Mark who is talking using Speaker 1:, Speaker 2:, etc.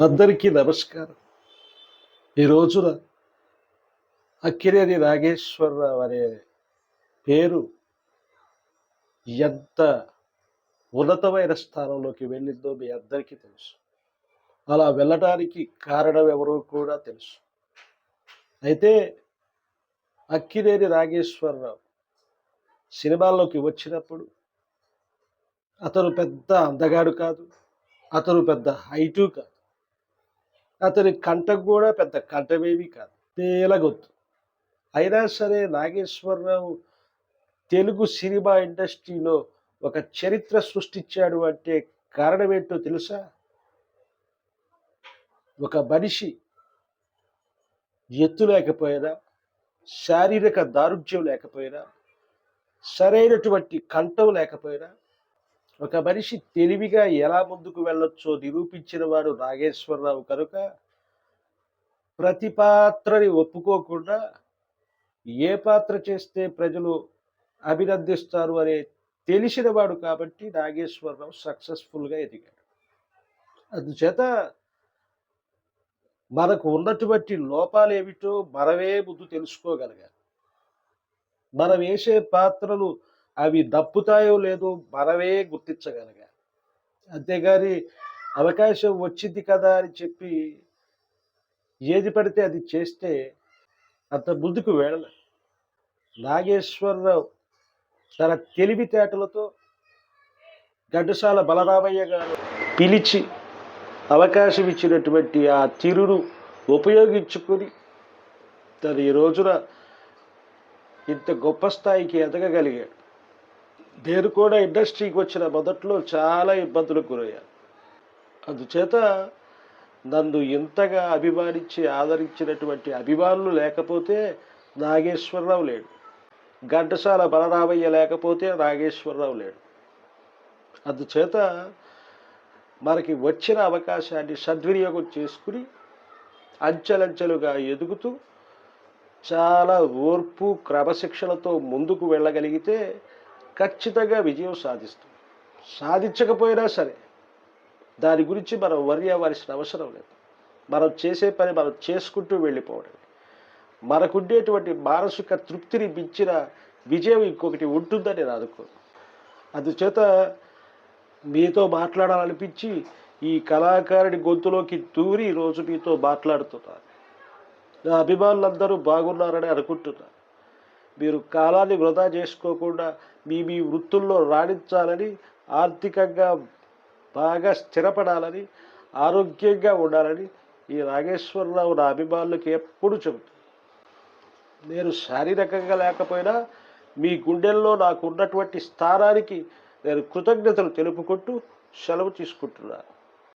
Speaker 1: అందరికీ నమస్కారం. ఈ రోజున అక్కినేని నాగేశ్వరరావు అనే పేరు ఎంత ఉన్నతమైన స్థానంలోకి వెళ్ళిందో మీ అందరికీ తెలుసు. అలా వెళ్ళటానికి కారణం ఎవరో కూడా తెలుసు. అయితే అక్కినేని నాగేశ్వరరావు సినిమాల్లోకి వచ్చినప్పుడు అతను పెద్ద అందగాడు కాదు. అతను పెద్ద హైటు కాదు. అతని కంఠం కూడా పెద్ద కంఠమేమీ కాదు. తేలగొత్తు. అయినా సరే నాగేశ్వరరావు తెలుగు సినిమా ఇండస్ట్రీలో ఒక చరిత్ర సృష్టించాడు అంటే కారణమేంటో తెలుసా? ఒక మనిషి ఎత్తు లేకపోయినా, శారీరక దారుఢ్యం లేకపోయినా, సరైనటువంటి కంఠం లేకపోయినా, ఒక మనిషి తెలివిగా ఎలా ముందుకు వెళ్ళొచ్చో నిరూపించిన వాడు నాగేశ్వరరావు కనుక ప్రతి పాత్రని ఒప్పుకోకుండా ఏ పాత్ర చేస్తే ప్రజలు అభినందిస్తారు అనే తెలిసినవాడు కాబట్టి నాగేశ్వరరావు సక్సెస్ఫుల్గా ఎదిగాడు. అందుచేత మనకు ఉన్నటువంటి లోపాలేమిటో మనమే ముందు తెలుసుకోగలగాలి. మనం వేసే పాత్రలు అవి దప్పుతాయో లేదో మనమే గుర్తించగలగాలి. అంతేగాని అవకాశం వచ్చింది కదా అని చెప్పి ఏది పడితే అది చేస్తే అంత ముందుకు వెళ్ళలేదు. నాగేశ్వరరావు తన తెలివితేటలతో ఘంటసాల బలరామయ్య గారు పిలిచి అవకాశం ఇచ్చినటువంటి ఆ తీరును ఉపయోగించుకొని తను ఈ రోజున ఇంత గొప్ప స్థాయికి ఎదగగలిగాడు. నేను కూడా ఇండస్ట్రీకి వచ్చిన మొదట్లో చాలా ఇబ్బందులకు గురయ్యాను. అందుచేత నన్ను ఇంతగా అభిమానించి ఆదరించినటువంటి అభిమానులు లేకపోతే నాగేశ్వరరావు లేడు. ఘంటసాల బలరామయ్య లేకపోతే నాగేశ్వరరావు లేడు. అందుచేత మనకి వచ్చిన అవకాశాన్ని సద్వినియోగం చేసుకుని అంచెలంచెలుగా ఎదుగుతూ చాలా ఓర్పు క్రమశిక్షణతో ముందుకు వెళ్ళగలిగితే ఖచ్చితంగా విజయం సాధిస్తాం. సాధించకపోయినా సరే దాని గురించి మనం వర్రీ అవ్వాల్సిన అవసరం లేదు. మనం చేసే పని మనం చేసుకుంటూ వెళ్ళిపోవడం. మనకుండేటువంటి మానసిక తృప్తిని మించిన విజయం ఇంకొకటి ఉంటుందని నేను అనుకోను. అందుచేత మీతో మాట్లాడాలనిపించి ఈ కళాకారుడి గొంతులోకి దూరి ఈరోజు మీతో మాట్లాడుతున్నాను. నా అభిమానులందరూ బాగున్నారని అనుకుంటున్నాను. మీరు కాలాన్ని వృధా చేసుకోకుండా మీ మీ వృత్తుల్లో రాణించాలని, ఆర్థికంగా బాగా స్థిరపడాలని, ఆరోగ్యంగా ఉండాలని ఈ నాగేశ్వరరావు నా అభిమానులకు ఎప్పుడు చెబుతాను. నేను శారీరకంగా లేకపోయినా మీ గుండెల్లో నాకు ఉన్నటువంటి స్థానానికి నేను కృతజ్ఞతలు తెలుపుకుంటూ సెలవు తీసుకుంటున్నాను.